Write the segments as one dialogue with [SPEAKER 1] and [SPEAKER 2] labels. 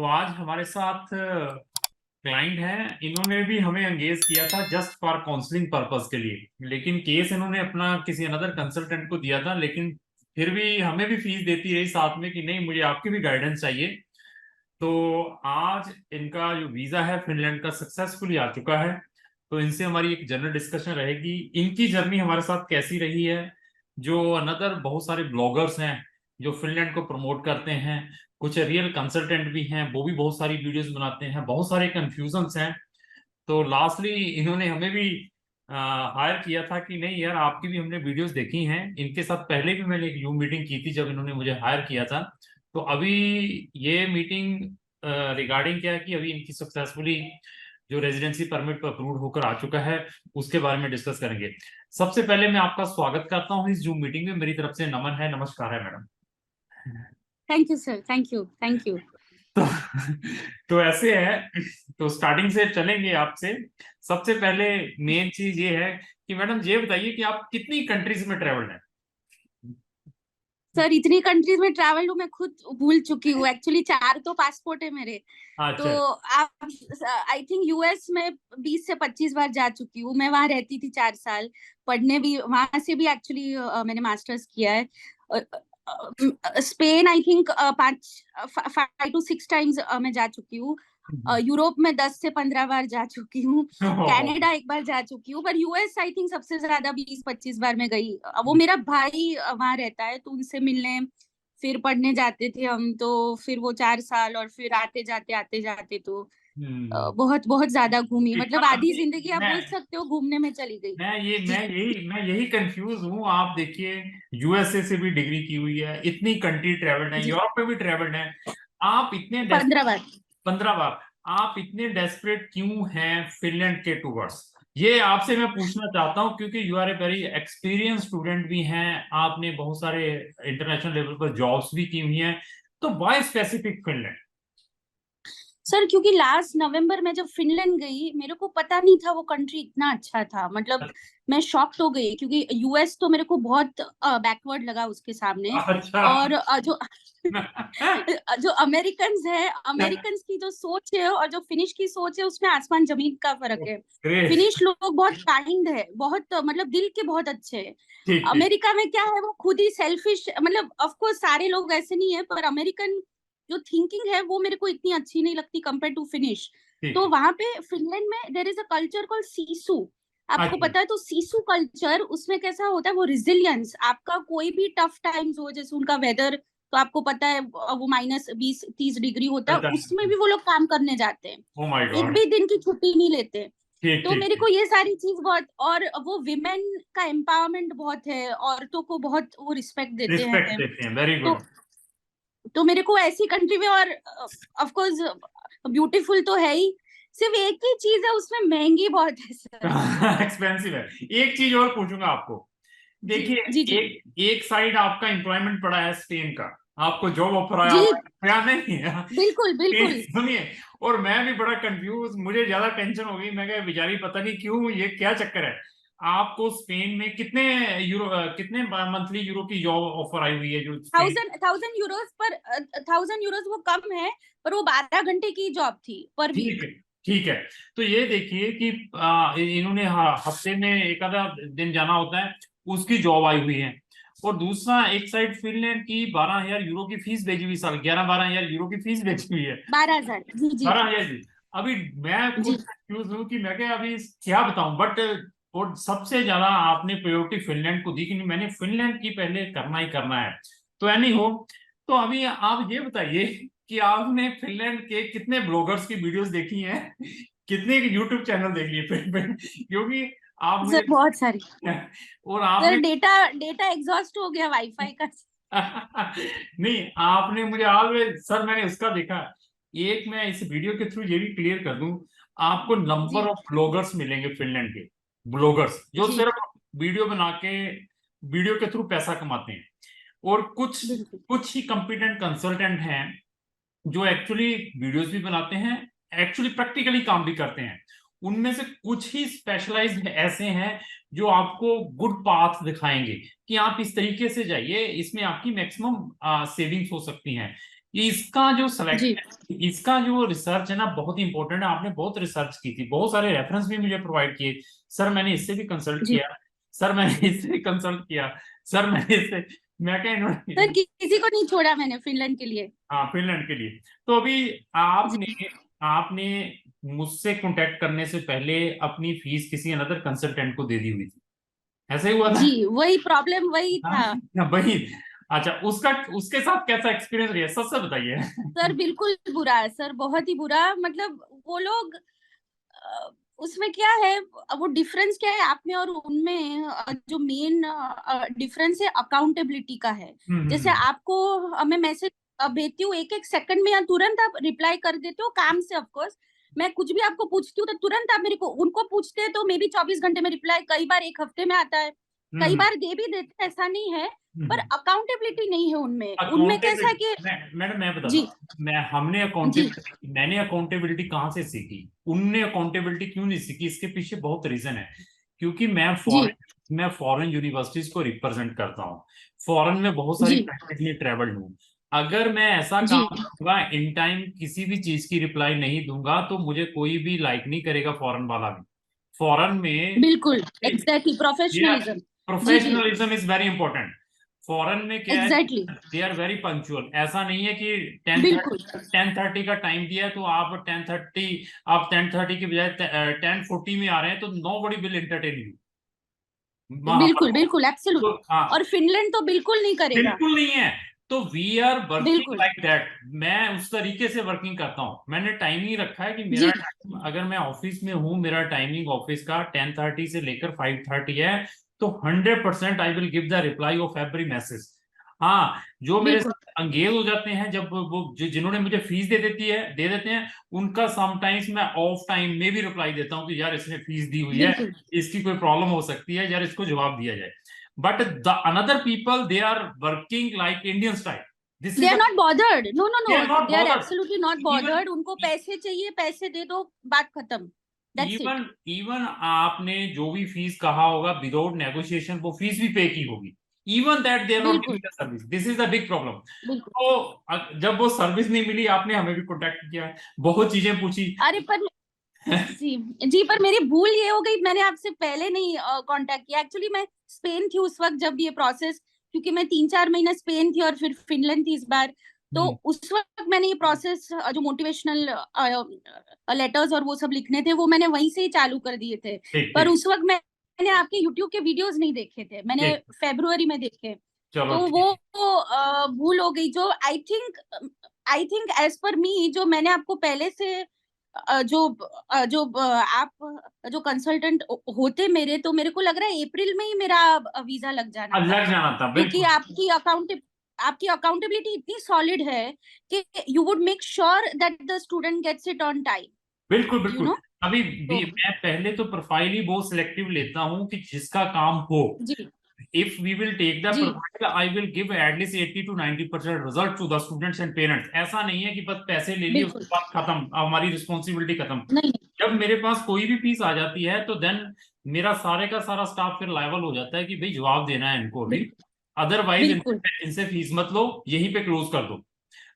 [SPEAKER 1] तो आज हमारे साथ क्लाइंट है। इन्होंने भी हमें एंगेज किया था जस्ट फॉर काउंसलिंग पर्पस के लिए, लेकिन केस इन्होंने अपना किसी अनदर कंसल्टेंट को दिया था, लेकिन फिर भी हमें भी फीस देती रही साथ में कि नहीं, मुझे आपकी भी गाइडेंस चाहिए। तो आज इनका जो वीजा है फिनलैंड का सक्सेसफुली आ चुका है। तो इनसे हमारी एक जनरल डिस्कशन रहेगी, इनकी जर्नी हमारे साथ कैसी रही है। जो अनदर बहुत सारे ब्लॉगर्स हैं जो फिनलैंड को प्रमोट करते हैं, कुछ रियल कंसल्टेंट भी हैं, वो भी बहुत सारी वीडियोस बनाते हैं, बहुत सारे कंफ्यूजन्स हैं। तो लास्टली इन्होंने हमें भी हायर किया था कि नहीं यार, आपकी भी हमने वीडियोस देखी हैं। इनके साथ पहले भी मैंने एक जूम मीटिंग की थी जब इन्होंने मुझे हायर किया था। तो अभी ये मीटिंग रिगार्डिंग क्या है कि अभी इनकी सक्सेसफुली जो रेजिडेंसी परमिट पर अप्रूव होकर आ चुका है, उसके बारे में डिस्कस करेंगे। सबसे पहले मैं आपका स्वागत करता हूँ इस जूम मीटिंग में। मेरी तरफ से नमन है, नमस्कार है madam.
[SPEAKER 2] Thank you sir, thank you, thank you.
[SPEAKER 1] तो तो ऐसे है, तो स्टार्टिंग से चलेंगे आपसे। सबसे पहले मेन चीज ये है कि मैडम ये बताइए कि आप कितनी कंट्रीज में ट्रेवल्ड हैं।
[SPEAKER 2] सर इतनी कंट्रीज में ट्रैवल हूँ मैं खुद भूल चुकी हूँ। एक्चुअली 4 तो पासपोर्ट है मेरे। तो
[SPEAKER 1] अच्छा।
[SPEAKER 2] आप आई थिंक यूएस में 20 से 25 बार जा चुकी हूँ। मैं वहां रहती थी 4 साल, पढ़ने भी वहां से भी एक्चुअली मैंने मास्टर्स किया है। Spain I think 5 to 6 times मैं जा चुकी हूँ। यूरोप में 10 से 15 बार जा चुकी हूँ। कनाडा एक बार जा चुकी हूँ, पर यूएस आई थिंक सबसे ज्यादा 20-25 बार मैं गई। वो मेरा भाई वहां रहता है तो उनसे मिलने फिर पढ़ने जाते थे हम। तो फिर वो 4 साल और फिर आते जाते तो
[SPEAKER 1] हम्म।
[SPEAKER 2] बहुत बहुत ज्यादा घूमी। मतलब
[SPEAKER 1] मतलब
[SPEAKER 2] आधी जिंदगी आप
[SPEAKER 1] मैं
[SPEAKER 2] बोल सकते हो घूमने में चली गई। जी
[SPEAKER 1] मैं यही कंफ्यूज हूँ। आप देखिए, यूएसए से भी डिग्री की हुई है, इतनी कंट्री ट्रेवल्ड है,
[SPEAKER 2] जी,
[SPEAKER 1] यूरोप में भी ट्रेवल्ड है। आप इतने
[SPEAKER 2] 15 बार।
[SPEAKER 1] 15 बार, आप इतने डेस्परेट क्यों हैं फिनलैंड के टूवर्ड्स? ये आपसे मैं पूछना चाहता हूँ क्योंकि you are a very experience student भी हैं, आपने बहुत सारे इंटरनेशनल लेवल पर जॉब्स भी की हुई हैं। तो वाई स्पेसिफिक फिनलैंड?
[SPEAKER 2] सर क्योंकि लास्ट नवंबर में जब फिनलैंड गई मेरे को पता नहीं था वो कंट्री इतना अच्छा था। मतलब मैं शॉक्ड हो गई क्योंकि यूएस तो मेरे को बहुत बैकवर्ड लगा उसके सामने।
[SPEAKER 1] अच्छा।
[SPEAKER 2] और जो अमेरिकन्स है, अमेरिकन्स की जो सोच है और जो फिनिश की सोच है उसमें आसमान जमीन का फर्क है।
[SPEAKER 1] ग्रेट।
[SPEAKER 2] फिनिश लोग बहुत काइंड है, बहुत मतलब दिल के बहुत अच्छे हैं।
[SPEAKER 1] ठीक ठीक
[SPEAKER 2] अमेरिका में क्या है, वो खुद ही सेल्फिश। मतलब ऑफ कोर्स सारे लोग ऐसे नहीं है, पर अमेरिकन जो थिंकिंग है वो मेरे को इतनी अच्छी नहीं लगती कंपेयर टू फिनिश। तो
[SPEAKER 1] ठीक।
[SPEAKER 2] वहां पे फिनलैंड में there is a culture called sisu. आपको
[SPEAKER 1] अच्छा।
[SPEAKER 2] पता है? तो सीसू कल्चर उसमें कैसा होता है, वो रिजिलियंस। आपका कोई भी टफ टाइम्स हो, जैसे उनका वेदर तो आपको पता है वो -20-30 डिग्री होता है,
[SPEAKER 1] अच्छा।
[SPEAKER 2] उसमें भी वो लोग काम करने जाते हैं।
[SPEAKER 1] ओ माय
[SPEAKER 2] एक
[SPEAKER 1] गॉड।
[SPEAKER 2] भी दिन की छुट्टी नहीं लेते।
[SPEAKER 1] ठीक
[SPEAKER 2] तो
[SPEAKER 1] ठीक
[SPEAKER 2] मेरे को
[SPEAKER 1] ठीक।
[SPEAKER 2] ये सारी चीज बहुत, और वो विमेन का एम्पावरमेंट बहुत है, औरतों को बहुत वो रिस्पेक्ट देते
[SPEAKER 1] रिस्पेक्ट
[SPEAKER 2] हैं।
[SPEAKER 1] देते हैं, वेरी
[SPEAKER 2] तो
[SPEAKER 1] गुड।
[SPEAKER 2] तो मेरे को ऐसी कंट्री में, और ऑफ कोर्स ब्यूटीफुल तो है ही, सिर्फ एक ही चीज है उसमें, महंगी बहुत है सर।
[SPEAKER 1] एक्सपेंसिव है। एक चीज और पूछूंगा आपको।
[SPEAKER 2] जी
[SPEAKER 1] देखिए,
[SPEAKER 2] जी जी
[SPEAKER 1] एक एक साइड आपका एम्प्लॉयमेंट पड़ा है स्पेन का, आपको जॉब ऑफर आया
[SPEAKER 2] जी,
[SPEAKER 1] हुआ है या नहीं है?
[SPEAKER 2] बिल्कुल
[SPEAKER 1] स्पेन,
[SPEAKER 2] बिल्कुल।
[SPEAKER 1] सुनिए। और मैं भी बड़ा कंफ्यूज, मुझे ज्यादा टेंशन हो गई। मैं कहा बेचारी पता नहीं क्यों, ये क्या चक्कर है। आपको स्पेन में कितने यूरो, कितने मंथली यूरो की जॉब ऑफर आई हुई है जो स्पेन?
[SPEAKER 2] 1000 यूरोज पर, 1000 यूरोज वो कम है, पर वो 12 घंटे की जॉब थी पर
[SPEAKER 1] ठीक
[SPEAKER 2] वीक।
[SPEAKER 1] है। ठीक है। तो ये देखिए कि इन्होंने हफ्ते में एक आधा दिन जाना होता है, उसकी जॉब आई हुई है। और दूसरा, एक साइड फिनलैंड की 12,000 यूरो की फीस भेजी हुई, साल 11-12 हजार यूरो की फीस भेजी हुई है।
[SPEAKER 2] 12,000, जी जी
[SPEAKER 1] 12,000 की। अभी मैं खुद
[SPEAKER 2] जी।
[SPEAKER 1] कंफ्यूज हूँ कि मैं क्या अभी क्या बताऊं, बट और सबसे ज्यादा आपने प्रायोरिटी फिनलैंड को दी कि नहीं, मैंने फिनलैंड की पहले करना ही करना है। तो एनी हो, तो अभी आप ये बताइए कि आपने फिनलैंड के कितने ब्लॉगर्स की वीडियोस देखी हैं, कितने यूट्यूब चैनल देख लिए क्योंकि आप
[SPEAKER 2] सर
[SPEAKER 1] मुझे
[SPEAKER 2] बहुत सारी।
[SPEAKER 1] और
[SPEAKER 2] सर
[SPEAKER 1] आपने
[SPEAKER 2] डेटा डेटा एग्जॉस्ट हो गया वाईफाई का।
[SPEAKER 1] नहीं, आपने मुझे ऑलवेज सर, मैंने उसका देखा। एक मैं इस वीडियो के थ्रू ये भी क्लियर कर दूं, आपको नंबर
[SPEAKER 2] जी
[SPEAKER 1] ऑफ ब्लॉगर्स मिलेंगे फिनलैंड के, ब्लॉगर्स जो
[SPEAKER 2] जी,
[SPEAKER 1] सिर्फ वीडियो बना के, वीडियो के थ्रू पैसा कमाते हैं। और कुछ
[SPEAKER 2] बिल्कुल
[SPEAKER 1] कुछ ही कंपिटेंट कंसल्टेंट हैं जो एक्चुअली वीडियोस भी बनाते हैं, एक्चुअली प्रैक्टिकली काम भी करते हैं। उनमें से कुछ ही स्पेशलाइज्ड ऐसे हैं जो आपको गुड पाथ दिखाएंगे कि आप इस तरीके से जाइए, इसमें आपकी मैक्सिमम सेविंग्स हो सकती हैं। इसका जो
[SPEAKER 2] जी
[SPEAKER 1] इसका जो रिसर्च है ना बहुत ही इंपॉर्टेंट है। आपने बहुत रिसर्च की थी, बहुत सारे रेफरेंस भी मुझे प्रोवाइड किए। सर मैंने इससे भी कंसल्ट
[SPEAKER 2] जी।
[SPEAKER 1] किया, सर मैंने इससे भी कंसल्ट किया, सर मैंने इससे, मैं क्या
[SPEAKER 2] सर
[SPEAKER 1] इन्होंने,
[SPEAKER 2] किसी को नहीं छोड़ा मैंने फिनलैंड के लिए।
[SPEAKER 1] हाँ फिनलैंड के लिए। तो अभी आपने
[SPEAKER 2] जी
[SPEAKER 1] आपने मुझसे कांटेक्ट करने से पहले अपनी फीस किसी अनदर कंसल्टेंट को दे दी हुई थी, ऐसे ही हुआ था?
[SPEAKER 2] जी, वही प्रॉब्लम वही था।
[SPEAKER 1] हाँ वही। अच्छा, उसका उसके साथ कैसा एक्सपीरियंस रहा, सच सच बताइए।
[SPEAKER 2] सर बिल्कुल बुरा है सर, बहुत ही बुरा। मतलब वो लोग उसमें क्या है, वो डिफरेंस क्या है आप में और उनमें, जो मेन डिफरेंस है अकाउंटेबिलिटी का है। जैसे
[SPEAKER 1] हम्म।
[SPEAKER 2] आपको मैं मैसेज भेजती हूँ एक एक सेकंड में, या तुरंत आप रिप्लाई कर देते हो काम से, ऑफ कोर्स। मैं कुछ भी आपको पूछती हूँ तो तुरंत आप मेरे को, उनको पूछते हैं तो मे बी 24 घंटे में रिप्लाई, कई बार एक हफ्ते में आता है, कई
[SPEAKER 1] हम्म।
[SPEAKER 2] बार दे भी देते हैं, ऐसा नहीं है। पर
[SPEAKER 1] हम्म।
[SPEAKER 2] अकाउंटेबिलिटी नहीं है उनमें। उनमें कैसा है कि
[SPEAKER 1] अकाउंटेबिलिटी, मैडम मैं बताता
[SPEAKER 2] जी
[SPEAKER 1] हूँ, हमने
[SPEAKER 2] जी
[SPEAKER 1] अकाउंटेबिलिटी, मैंने अकाउंटेबिलिटी कहाँ से सीखी, उनने अकाउंटेबिलिटी क्यों नहीं सीखी, इसके पीछे बहुत रीजन है। क्योंकि
[SPEAKER 2] जी
[SPEAKER 1] मैं फॉरेन यूनिवर्सिटीज को रिप्रेजेंट करता हूँ, फॉरेन में बहुत सारी
[SPEAKER 2] जी
[SPEAKER 1] कंट्रीज के लिए ट्रेवल्ड हूँ। अगर मैं ऐसा
[SPEAKER 2] जी,
[SPEAKER 1] काम करूंगा, इन टाइम किसी भी चीज की रिप्लाई नहीं दूंगा, तो मुझे कोई भी लाइक नहीं करेगा, फॉरेन वाला भी। फॉरेन में
[SPEAKER 2] बिल्कुल एग्जैक्टली, प्रोफेशनलिज्म। जी जी,
[SPEAKER 1] professionalism is very important. Foreign में क्या है,
[SPEAKER 2] exactly,
[SPEAKER 1] they are very punctual. ऐसा नहीं है कि
[SPEAKER 2] बिल्कुल
[SPEAKER 1] 10:30 का टाइम दिया है तो आप 10:30 की बजाय 10:40 में आ रहे हैं, तो nobody will entertain you वहां पर।
[SPEAKER 2] बिल्कुल बिल्कुल एब्सोल्यूट।
[SPEAKER 1] तो हाँ,
[SPEAKER 2] और फिनलैंड तो बिल्कुल नहीं करेगा।
[SPEAKER 1] बिल्कुल नहीं है। तो वी आर वर्किंग
[SPEAKER 2] बिल्कुल
[SPEAKER 1] लाइक दैट, मैं उस तरीके से वर्किंग करता हूँ। मैंने टाइमिंग रखा है कि मेरा
[SPEAKER 2] जी
[SPEAKER 1] टाइम, अगर मैं ऑफिस में हूँ, मेरा टाइमिंग ऑफिस का 10:30 से लेकर 5:30 है, तो 100% I will give the reply off every message. हाँ, जो मेरे
[SPEAKER 2] बिल्कुल
[SPEAKER 1] साथ अंगेज हो जाते हैं, जब वो जिन्होंने मुझे फीस दे देते हैं, उनका समटाइम्स मैं ऑफ टाइम में भी रिप्लाई देता हूँ कि यार इसने फीस दी हुई है,
[SPEAKER 2] बिल्कुल।
[SPEAKER 1] इसकी कोई प्रॉब्लम हो सकती है, यार इसको जवाब दिया जाए। But the another people, they are working like Indian style. This
[SPEAKER 2] they
[SPEAKER 1] is
[SPEAKER 2] are
[SPEAKER 1] the,
[SPEAKER 2] not bothered, no no
[SPEAKER 1] they
[SPEAKER 2] no,
[SPEAKER 1] are not
[SPEAKER 2] they are
[SPEAKER 1] bothered.
[SPEAKER 2] Absolutely not
[SPEAKER 1] Even
[SPEAKER 2] bothered. उनको पैसे चाहिए, पैसे दे दो, बात खत्म, दैट्स इट।
[SPEAKER 1] इवन आपने जो भी फीस कहा होगा, विदाउट नेगोशिएशन वो फीस भी पे की होगी। Even that they are not
[SPEAKER 2] बिल्कुल
[SPEAKER 1] giving the service, this is the big problem.
[SPEAKER 2] बिल्कुल।
[SPEAKER 1] तो जब वो सर्विस नहीं मिली, आपने हमें भी कॉन्टेक्ट किया, बहुत चीजें पूछी।
[SPEAKER 2] अरे पर जी जी, पर मेरी भूल ये हो गई, मैंने आपसे पहले नहीं कांटेक्ट किया। एक्चुअली मैं स्पेन थी उस वक्त जब ये प्रोसेस, क्योंकि मैं 3-4 महीना स्पेन थी और फिर फिनलैंड थी इस बार। तो
[SPEAKER 1] हम्म,
[SPEAKER 2] उस वक्त मैंने ये प्रोसेस, जो मोटिवेशनल लेटर्स और वो सब लिखने थे, वो मैंने वहीं से ही चालू कर दिए थे।
[SPEAKER 1] ठीक
[SPEAKER 2] पर
[SPEAKER 1] ठीक
[SPEAKER 2] उस वक्त मैंने आपके यूट्यूब के वीडियोस नहीं देखे थे, मैंने
[SPEAKER 1] ठीक,
[SPEAKER 2] फेब्रुअरी में देखे।
[SPEAKER 1] चलो
[SPEAKER 2] तो वो
[SPEAKER 1] ठीक।
[SPEAKER 2] भूल हो गई। जो आई थिंक एज पर मी, जो मैंने आपको पहले से जो आप जो कंसल्टेंट होते मेरे, तो मेरे को लग रहा है अप्रैल में ही मेरा वीजा लग जाना था।
[SPEAKER 1] लग जाना था
[SPEAKER 2] क्योंकि
[SPEAKER 1] बिल्कुल।
[SPEAKER 2] आपकी अकाउंटेबिलिटी इतनी सॉलिड है कि you would make sure that the student gets it on time,
[SPEAKER 1] बिल्कुल
[SPEAKER 2] यू
[SPEAKER 1] बिल्कुल।
[SPEAKER 2] नो।
[SPEAKER 1] अभी
[SPEAKER 2] तो
[SPEAKER 1] भी मैं पहले तो प्रोफाइल ही बहुत सिलेक्टिव लेता हूँ कि जिसका काम हो।
[SPEAKER 2] जी
[SPEAKER 1] If we will take the
[SPEAKER 2] ji
[SPEAKER 1] profile, I will give at least 80 to 90% result to the students and parents. ऐसा नहीं है कि बस पैसे ले लिए उसके
[SPEAKER 2] बिल्कुल,
[SPEAKER 1] बाद खत्म, हमारी रिस्पॉन्सिबिलिटी खत्म।
[SPEAKER 2] नहीं
[SPEAKER 1] जब मेरे पास कोई भी फीस आ जाती है, तो देन मेरा सारे का सारा स्टाफ फिर लायबल हो जाता है कि भाई जवाब देना है इनको अभी,
[SPEAKER 2] बिल्कुल
[SPEAKER 1] अदरवाइज
[SPEAKER 2] बिल्कुल
[SPEAKER 1] इनसे फीस मत लो, यहीं पे क्लोज कर दो।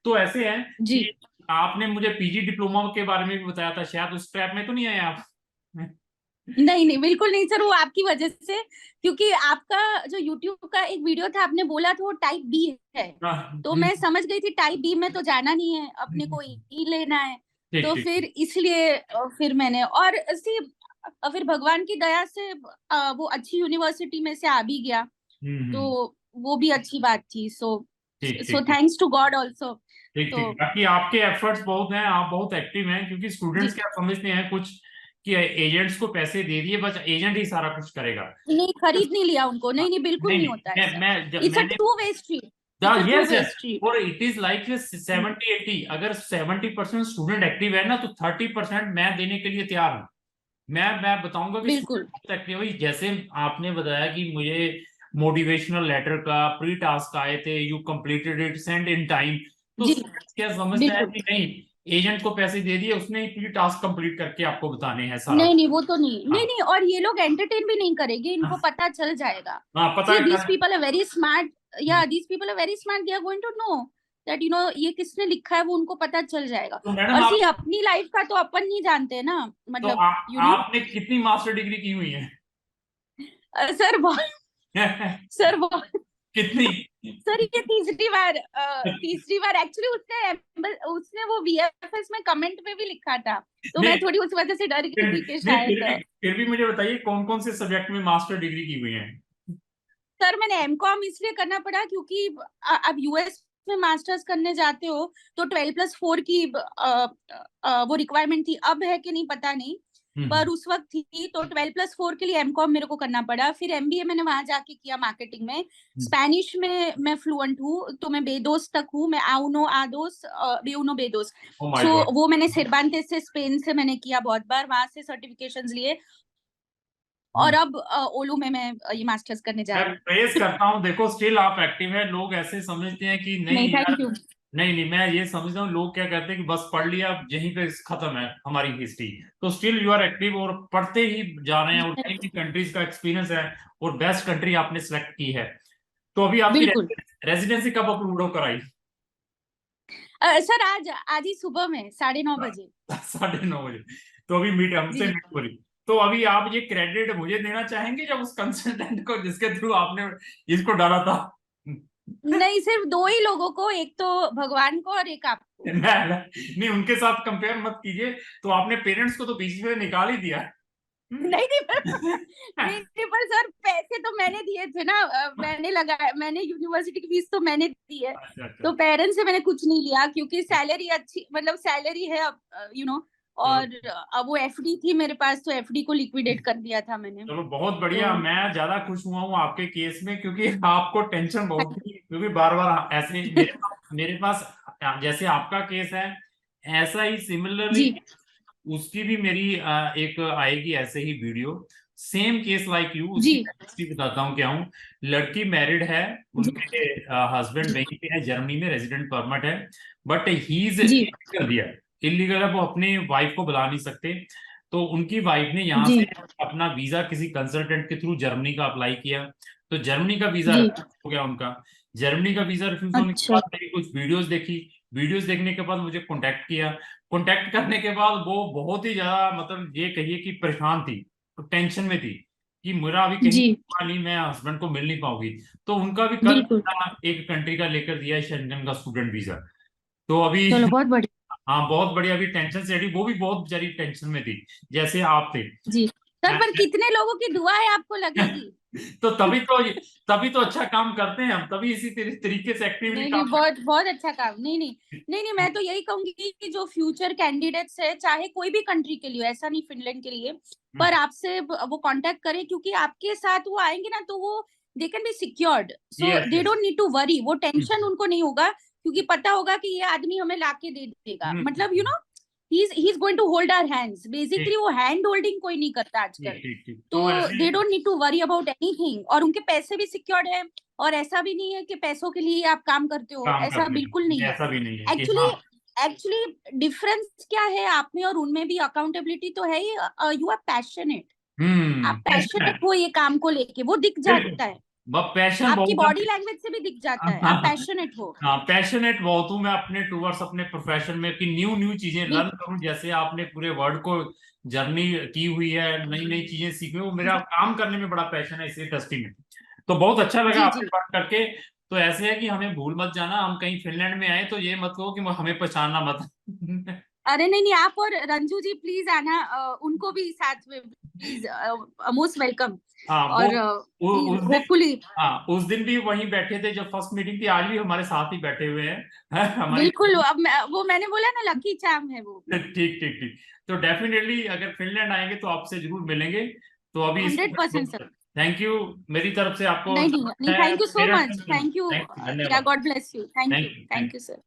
[SPEAKER 1] तो ऐसे है
[SPEAKER 2] जी।
[SPEAKER 1] कि आपने मुझे पीजी डिप्लोमा के बारे में भी बताया था, शायद उस ट्रैप में तो नहीं आए आप?
[SPEAKER 2] नहीं नहीं, बिल्कुल नहीं सर, वो आपकी वजह से। क्योंकि आपका जो यूट्यूब का एक वीडियो था, आपने बोला था वो टाइप बी है,
[SPEAKER 1] हाँ,
[SPEAKER 2] तो मैं समझ गई थी टाइप बी में तो जाना नहीं है, अपने को ई लेना है।
[SPEAKER 1] ठीक
[SPEAKER 2] तो
[SPEAKER 1] ठीक।
[SPEAKER 2] फिर इसलिए फिर मैंने, और सी फिर भगवान की दया से वो अच्छी यूनिवर्सिटी में से आ भी गया, तो
[SPEAKER 1] हम्म,
[SPEAKER 2] वो भी अच्छी बात थी। सो
[SPEAKER 1] ठीक
[SPEAKER 2] सो
[SPEAKER 1] ठीक ठीक
[SPEAKER 2] थैंक्स टू गॉड ऑल्सो।
[SPEAKER 1] ठीक
[SPEAKER 2] तो
[SPEAKER 1] ठीक। बाकी आपके एफर्ट्स बहुत हैं, आप बहुत एक्टिव हैं, क्योंकि
[SPEAKER 2] जी,
[SPEAKER 1] स्टूडेंट्स क्या समझते हैं कुछ कि एजेंट्स को पैसे दे दिए, बस एजेंट ही सारा कुछ करेगा।
[SPEAKER 2] नहीं खरीद नहीं लिया उनको, नहीं नहीं, बिल्कुल
[SPEAKER 1] नहीं
[SPEAKER 2] नहीं
[SPEAKER 1] नहीं,
[SPEAKER 2] होता ऐसा। इट्स अ
[SPEAKER 1] मैंने,
[SPEAKER 2] two way street, it's a two
[SPEAKER 1] yes
[SPEAKER 2] way
[SPEAKER 1] yes,
[SPEAKER 2] street.
[SPEAKER 1] और इट इज लाइक 70-80, अगर 70% स्टूडेंट एक्टिव है ना, तो 30% मैं देने के लिए तैयार हूँ। मैं बताऊंगा कि
[SPEAKER 2] बिल्कुल
[SPEAKER 1] स्टूडेंट एक्टिव हुई, जैसे आपने बताया कि मुझे मोटिवेशनल लेटर का प्री टास्क आए थे, you completed it, send in time. तो
[SPEAKER 2] जी,
[SPEAKER 1] students क्या समझता है
[SPEAKER 2] बिल्कुल।
[SPEAKER 1] कि नहीं, एजेंट को पैसे दे दिए, उसने ही प्री टास्क कंप्लीट करके आपको बताने हैं सारा
[SPEAKER 2] नहीं
[SPEAKER 1] कुछ।
[SPEAKER 2] नहीं, वो तो नहीं,
[SPEAKER 1] हाँ
[SPEAKER 2] नहीं नहीं, और ये लोग एंटरटेन भी नहीं करेंगे, इनको
[SPEAKER 1] हाँ
[SPEAKER 2] पता चल जाएगा।
[SPEAKER 1] हाँ, पता
[SPEAKER 2] सी
[SPEAKER 1] है
[SPEAKER 2] these people are very smart,
[SPEAKER 1] hmm,
[SPEAKER 2] yeah these people are very smart, they are going to know that ये किसने लिखा है वो उनको पता चल जाएगा।
[SPEAKER 1] तो मैडम
[SPEAKER 2] और
[SPEAKER 1] आप,
[SPEAKER 2] सी अपनी लाइफ का तो अपन नहीं जानते ना,
[SPEAKER 1] तो
[SPEAKER 2] मतलब
[SPEAKER 1] आपने कितनी मास्टर डिग्री की हुई है?
[SPEAKER 2] सर बहुत, सर बहुत,
[SPEAKER 1] कितनी?
[SPEAKER 2] सर ये तीसरी बार एक्चुअली उसने वो VFS में कमेंट में भी लिखा था, तो मैं
[SPEAKER 1] नहीं,
[SPEAKER 2] थोड़ी उस वजह से डर गई थी कि
[SPEAKER 1] नहीं,
[SPEAKER 2] शायद
[SPEAKER 1] फिर भी मुझे बताइए कौन कौन से सब्जेक्ट में मास्टर डिग्री की हुई है?
[SPEAKER 2] सर मैंने M.Com इसलिए करना पड़ा क्योंकि अब US में मास्टर्स करने जाते हो तो 12+4 की वो रिक्वायरमेंट थी, अब है कि नहीं पता नहीं, पर उस वक्त थी, तो 12+4 के लिए M.Com मेरे को करना पड़ा। फिर MBA मैंने वहां जाके किया मार्केटिंग में। स्पेनिश में मैं फ्लुएंट हूँ, तो मैं बेदोस तक हूँ, मैं आउनो आदोस बेउनो बेदोस।
[SPEAKER 1] Oh my
[SPEAKER 2] so
[SPEAKER 1] God.
[SPEAKER 2] वो मैंने सिरबांतेस से स्पेन से मैंने किया बहुत बार, वहां से सर्टिफिकेशंस लिए, और अब ओलू में मैं ये मास्टर्स करने जा
[SPEAKER 1] मैं
[SPEAKER 2] रही हूँ।
[SPEAKER 1] प्रेस करता हूँ, देखो स्टिल आप एक्टिव है। लोग ऐसे समझते हैं कि
[SPEAKER 2] नहीं,
[SPEAKER 1] नहीं यार,
[SPEAKER 2] थैंक यू।
[SPEAKER 1] नहीं नहीं, मैं ये समझता हूँ लोग क्या कहते हैं कि बस पढ़ लिया अब यहीं पे खत्म है हमारी हिस्ट्री। तो स्टिल यू आर एक्टिव और पढ़ते ही जा रहे हैं, और नई नई कंट्रीज का एक्सपीरियंस है, और बेस्ट कंट्री आपने सेलेक्ट की है। तो अभी आपकी
[SPEAKER 2] बिल्कुल।
[SPEAKER 1] रेजिडेंसी कब अप्रूव होकर आई?
[SPEAKER 2] सर आज आज ही सुबह में 9:30 बजे।
[SPEAKER 1] 9:30 बजे। तो अभी मीट हमसे
[SPEAKER 2] जी
[SPEAKER 1] मीट हो रही। तो अभी आप ये क्रेडिट मुझे देना चाहेंगे जब उस कंसल्टेंट को जिसके थ्रू आपने इसको डाला था?
[SPEAKER 2] नहीं, सिर्फ दो ही लोगों को, एक तो भगवान को और एक आपको।
[SPEAKER 1] नहीं, उनके साथ कंपेयर मत कीजिए। तो आपने पेरेंट्स को तो बीच में निकाल ही दिया।
[SPEAKER 2] नहीं नहीं नहीं नहीं, पर सर पैसे तो मैंने दिए थे ना, मैंने लगाया, मैंने यूनिवर्सिटी की फीस तो मैंने दी है,
[SPEAKER 1] अच्छा अच्छा।
[SPEAKER 2] तो पेरेंट्स से मैंने कुछ नहीं लिया क्योंकि सैलरी अच्छी, मतलब सैलरी है अब,
[SPEAKER 1] चलो,
[SPEAKER 2] और अब वो FD थी मेरे पास, तो FD को लिक्विडेट कर दिया था मैंने।
[SPEAKER 1] चलो बहुत
[SPEAKER 2] तो
[SPEAKER 1] बढ़िया। मैं ज्यादा खुश हुआ हूँ आपके केस में, क्योंकि आपको टेंशन बहुत थी, क्योंकि बार बार ऐसे मेरे पास जैसे आपका केस है, ऐसा ही सिमिलरली
[SPEAKER 2] जी
[SPEAKER 1] उसकी भी मेरी एक आएगी ऐसे ही video, same case like you. उसकी
[SPEAKER 2] जी
[SPEAKER 1] हिस्ट्री बताता हूँ क्या हूँ। लड़की मैरिड है,
[SPEAKER 2] जी
[SPEAKER 1] उनके हस्बैंड वहीं पे है, जर्मनी में रेजिडेंट परमिट है, बट ही इज
[SPEAKER 2] जी
[SPEAKER 1] इलीगल दिया। इलीगल है, वो अपनी वाइफ को बुला नहीं सकते। तो उनकी वाइफ ने यहाँ
[SPEAKER 2] जी
[SPEAKER 1] से अपना वीजा किसी कंसल्टेंट के थ्रू जर्मनी का अप्लाई किया। तो जर्मनी का वीजा
[SPEAKER 2] जी।
[SPEAKER 1] रिफ्यूज हो गया उनका। जर्मनी का वीजा रिफ्यूज होने के
[SPEAKER 2] अच्छा।
[SPEAKER 1] बाद मेरी कुछ वीडियोस देखी। वीडियोस देखने के बाद मुझे कांटेक्ट किया। कांटेक्ट करने के बाद वो बहुत ही ज्यादा, मतलब ये कहिए कि परेशान थी, तो टेंशन में थी कि मेरा अभी कहीं
[SPEAKER 2] जी
[SPEAKER 1] हुआ नहीं, मैं हस्बैंड को मिल नहीं पाऊंगी। तो उनका भी कल
[SPEAKER 2] बिल्कुल।
[SPEAKER 1] एक कंट्री का लेकर दिया है, शेंगन का स्टूडेंट वीजा। तो अभी
[SPEAKER 2] चलो बहुत बढ़िया।
[SPEAKER 1] हाँ बहुत बढ़िया। अभी टेंशन से हटी, वो भी बहुत बेचारी टेंशन में थी जैसे आप थे।
[SPEAKER 2] जी सर, पर कितने लोगों की दुआ है आपको लगेगी।
[SPEAKER 1] तो तभी तो अच्छा काम करते हैं हम, तभी इसी तरीके से एक्टिवली
[SPEAKER 2] नहीं नहीं,
[SPEAKER 1] काम
[SPEAKER 2] बहुत बहुत अच्छा काम। नहीं नहीं नहीं नहीं, मैं तो यही कहूंगी कि जो फ्यूचर कैंडिडेट्स है, चाहे कोई भी कंट्री के लिए, ऐसा नहीं फिनलैंड के लिए, पर आपसे वो कांटेक्ट करें, क्योंकि आपके साथ वो आएंगे ना, तो वो they can be secured, so
[SPEAKER 1] yes
[SPEAKER 2] they
[SPEAKER 1] yes.
[SPEAKER 2] Don't need to worry, वो टेंशन उनको नहीं होगा, क्योंकि पता होगा कि ये आदमी हमें लाके दे देगा, मतलब he is going to hold our hands, basically वो हैंड होल्डिंग कोई नहीं करता आजकल।
[SPEAKER 1] ठीक ठीक ठीक।
[SPEAKER 2] तो
[SPEAKER 1] तो ऐसे
[SPEAKER 2] they don't need to worry about anything, और उनके पैसे भी सिक्योर्ड है, और ऐसा भी नहीं है कि पैसों के लिए आप काम करते हो,
[SPEAKER 1] काम
[SPEAKER 2] ऐसा
[SPEAKER 1] कर
[SPEAKER 2] बिल्कुल
[SPEAKER 1] लेंगे,
[SPEAKER 2] नहीं है।
[SPEAKER 1] ऐसा भी नहीं है कि
[SPEAKER 2] एक्चुअली
[SPEAKER 1] हाँ।
[SPEAKER 2] एक्चुअली डिफरेंस क्या है आप में और उनमें भी, अकाउंटेबिलिटी तो है ही, यू आर पैशनेट, आप
[SPEAKER 1] पैशन है।
[SPEAKER 2] पैशनेट हो ये काम को लेके, वो दिख
[SPEAKER 1] बिल्कुल,
[SPEAKER 2] जाता है,
[SPEAKER 1] बस पैशन
[SPEAKER 2] आपकी
[SPEAKER 1] बहुत
[SPEAKER 2] बॉडी
[SPEAKER 1] है।
[SPEAKER 2] लैंग्वेज से भी दिख जाता है, आप पैशनेट हो।
[SPEAKER 1] हाँ, पैशनेट बहुत हूँ मैं अपने टूवर्ड्स अपने प्रोफेशन में, कि न्यू न्यू चीजें लर्न
[SPEAKER 2] बिल्कुल।
[SPEAKER 1] करूँ। जैसे आपने पूरे वर्ल्ड को जर्नी की हुई है, नई नई चीजें सीखी, वो मेरा काम करने में बड़ा पैशन है इस इंडस्ट्री में। तो बहुत अच्छा लगा
[SPEAKER 2] जी
[SPEAKER 1] आपसे
[SPEAKER 2] जी।
[SPEAKER 1] बात करके। तो ऐसे है कि हमें भूल मत जाना, हम कहीं फिनलैंड में आए तो ये मत कहो कि हमें पहचानना मत।
[SPEAKER 2] अरे नहीं नहीं, आप और रंजू जी प्लीज आना, उनको भी साथ में प्लीज, मोस्ट वेलकम।
[SPEAKER 1] हाँ
[SPEAKER 2] और
[SPEAKER 1] उस दिन,
[SPEAKER 2] होपफुली,
[SPEAKER 1] हाँ उस दिन भी वहीं बैठे थे जब फर्स्ट मीटिंग थी, आज भी हमारे साथ ही बैठे हुए हैं हमारी।
[SPEAKER 2] बिल्कुल, अब वो मैंने बोला ना, लकी चार्म है वो।
[SPEAKER 1] ठीक ठीक ठीक। तो डेफिनेटली अगर फिनलैंड आएंगे तो आपसे जरूर मिलेंगे। तो अभी इसको
[SPEAKER 2] 100% सर।
[SPEAKER 1] थैंक यू मेरी तरफ से आपको
[SPEAKER 2] नहीं नहीं नहीं,
[SPEAKER 1] है
[SPEAKER 2] थैंक यू सो
[SPEAKER 1] मेरा।
[SPEAKER 2] Much, thank you.
[SPEAKER 1] Thank you,
[SPEAKER 2] या
[SPEAKER 1] धन्यवाद।
[SPEAKER 2] God bless you, thank you,
[SPEAKER 1] thank you,
[SPEAKER 2] thank
[SPEAKER 1] thank
[SPEAKER 2] you
[SPEAKER 1] you.
[SPEAKER 2] Sir.